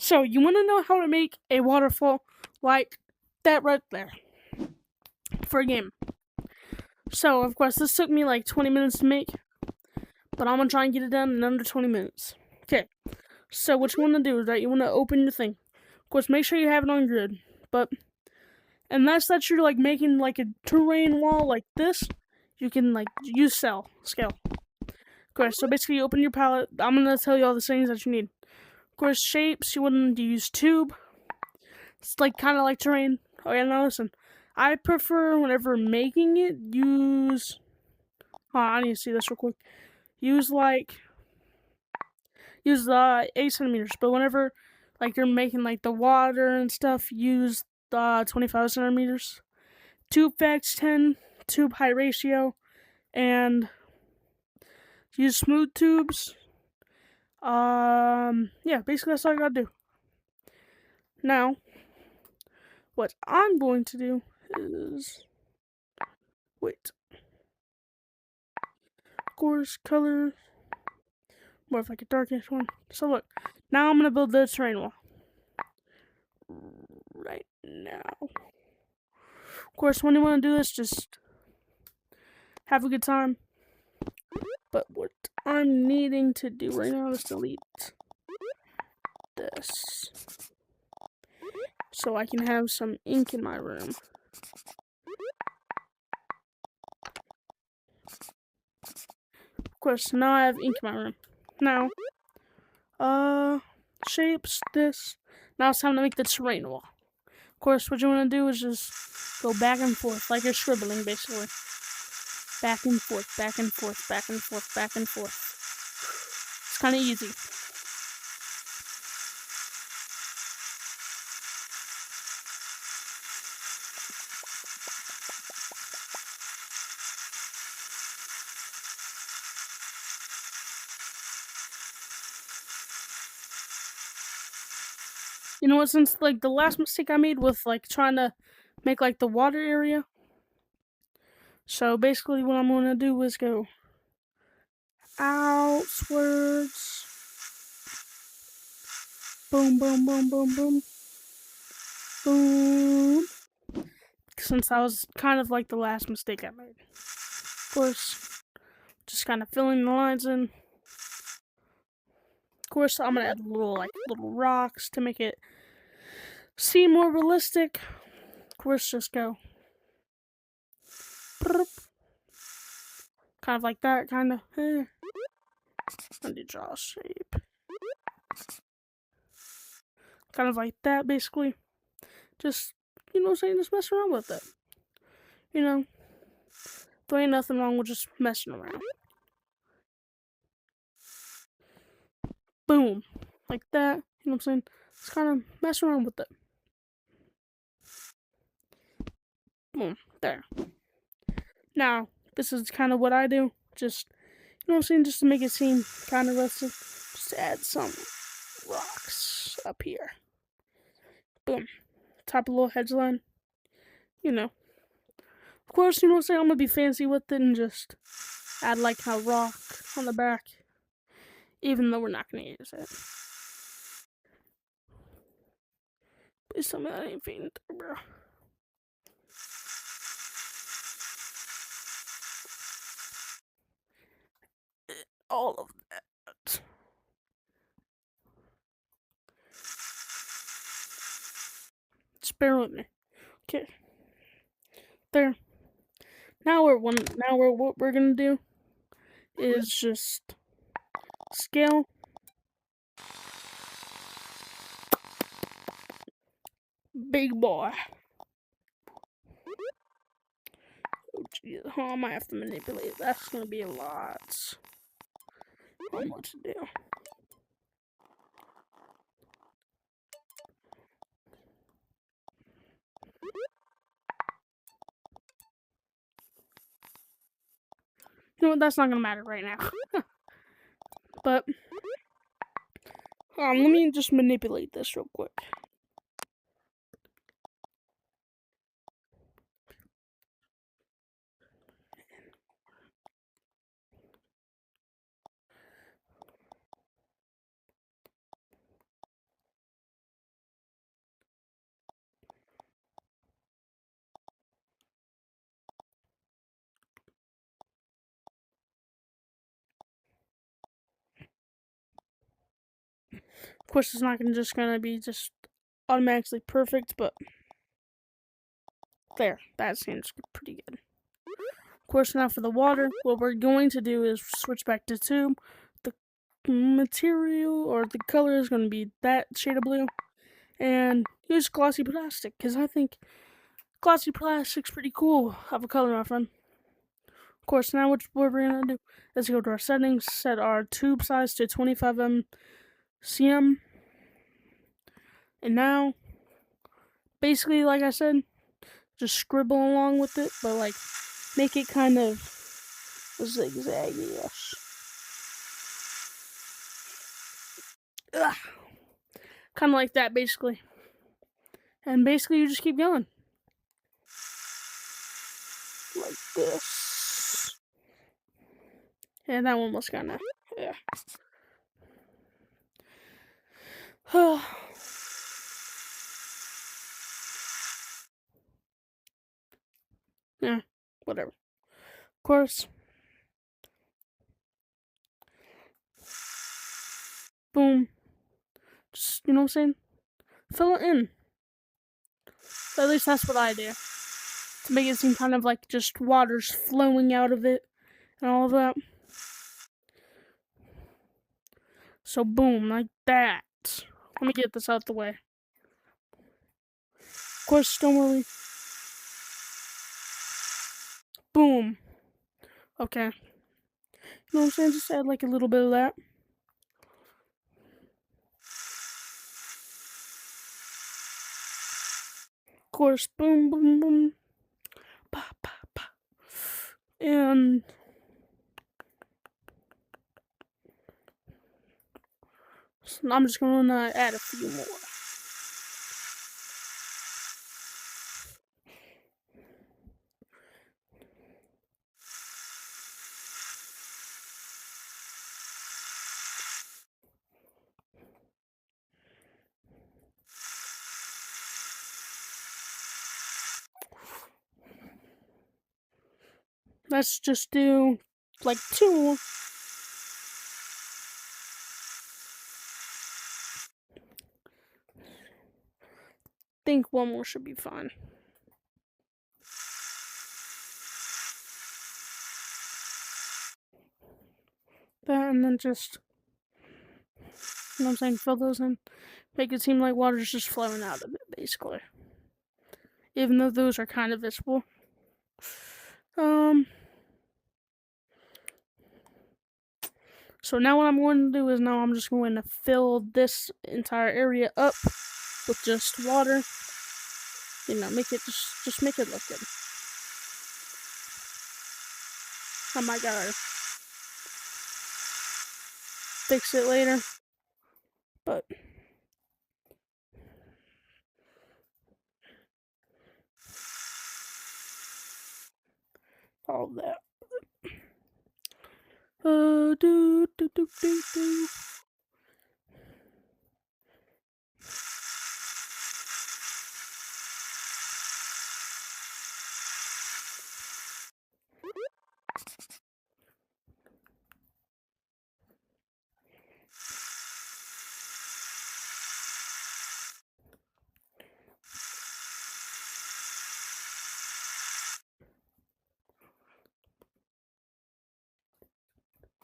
So, you want to know how to make a waterfall like that right there for a game. So, of course, this took me like 20 minutes to make, but I'm going to try and get it done in under 20 minutes. Okay, so what you want to do is that you want to open your thing. Of course, make sure you have it on grid, but unless that you're like making like a terrain wall like this, you can like use scale. Of course, so basically you open your palette. I'm going to tell you all the things that you need. Of course, shapes, you want to use tube. It's like kind of like terrain. Oh yeah, now listen. I prefer whenever making it, use... Oh, I need to see this real quick. Use the 8 centimeters, but whenever like you're making like the water and stuff, use the 25 centimeters. Tube facts 10, tube height ratio, and use smooth tubes. Yeah, basically that's all I gotta do. Now, what I'm going to do is wait. Of course, color. More of like a darkish one. So look, now I'm gonna build the terrain wall. Right now. Of course, when you want to do this, just have a good time. But what I'm needing to do right now is delete this, so I can have some ink in my room. Of course, now I have ink in my room. Now, shapes, this. Now it's time to make the terrain wall. Of course, what you want to do is just go back and forth, like you're scribbling, basically. Back and forth, back and forth, back and forth, back and forth. It's kind of easy. You know what, since like the last mistake I made with like trying to make like the water area, so basically what I'm going to do is go outwards, boom, boom, boom, boom, boom, boom, since that was kind of like the last mistake I made. Of course, just kind of filling the lines in. Of course, I'm going to add little rocks to make it seem more realistic. Of course, just go kind of like that, kind of. I need to draw a shape. Kind of like that, basically. Just, you know what I'm saying, just mess around with it. You know, there ain't nothing wrong with just messing around. Boom. Like that, you know what I'm saying? Just kind of mess around with it. Boom. There. Now, this is kind of what I do. Just, you know what I'm saying, just to make it seem kind of rustic. Just add some rocks up here. Boom. Top a little headline. You know. Of course, you know what I'm saying, I'm gonna be fancy with it and just add like a rock on the back. Even though we're not gonna use it. Please tell me that ain't fading through, bro. All of that. Just bear with me. Okay. There. Now what we're gonna do is just scale. Big boy. Oh geez, I might have to manipulate. That's gonna be a lot. I don't know what to do. You know what? That's not gonna matter right now. But let me just manipulate this real quick. course, it's not just gonna be just automatically perfect, but there, that seems pretty good. Of course, now for the water, what we're going to do is switch back to tube. The material or the color is going to be that shade of blue, and use glossy plastic because I think glossy plastic's pretty cool of a color, my friend. Of course, now what we're gonna do is go to our settings, set our tube size to 25 cm, and now, basically, like I said, just scribble along with it, but like make it kind of zigzag-ish. Kind of like that, basically. And basically, you just keep going. Like this. And that one was kind of, yeah. Yeah, whatever. Of course. Boom. Just, you know what I'm saying? Fill it in. At least that's what I do. To make it seem kind of like just water's flowing out of it and all of that. So boom, like that. Let me get this out the way. Of course, don't worry. Boom. Okay. You know what I'm saying? Just add like a little bit of that. Of course, boom, boom, boom. Pa, pa, pa. And so I'm just gonna add a few more. Let's just do like 2 more. Think 1 more should be fine. That, and then just, you know what I'm saying, fill those in. Make it seem like water's just flowing out of it, basically. Even though those are kind of visible. So now what I'm going to do is now I'm just going to fill this entire area up with just water. You know, make it just make it look good. I might gotta fix it later, but all that. Do.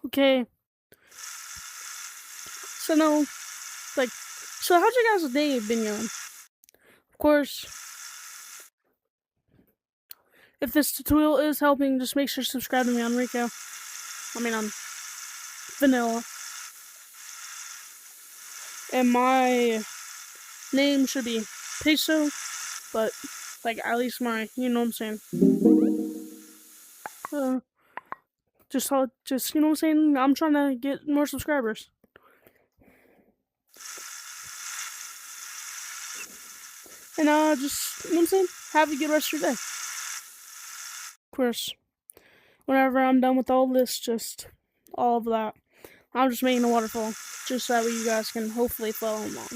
Okay. So now, like, so how's your guys' day been going? Of course, if this tutorial is helping, just make sure to subscribe to me on Rico. I mean, on Vanilla. And my name should be Peso, but, like, at least my, you know what I'm saying. Just, you know what I'm saying? I'm trying to get more subscribers. And, just, you know what I'm saying? Have a good rest of your day. Of course, whenever I'm done with all this, just all of that, I'm just making a waterfall, just so that way you guys can hopefully follow along.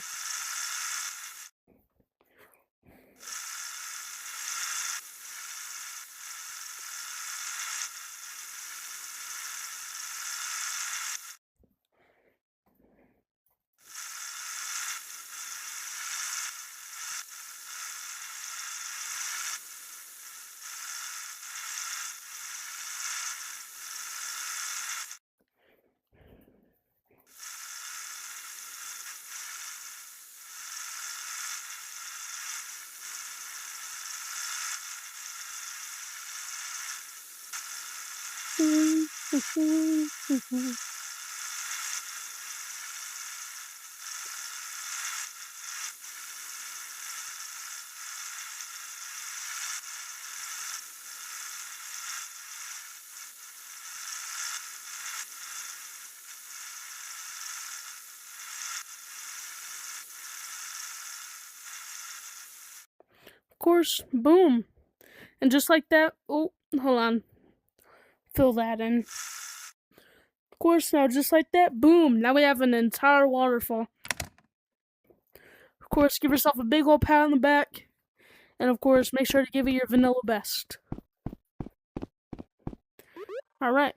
Of course, boom. And just like that, oh, hold on. Fill that in. Of course, now just like that, boom. Now we have an entire waterfall. Of course, give yourself a big old pat on the back. And of course, make sure to give it your vanilla best. Alright.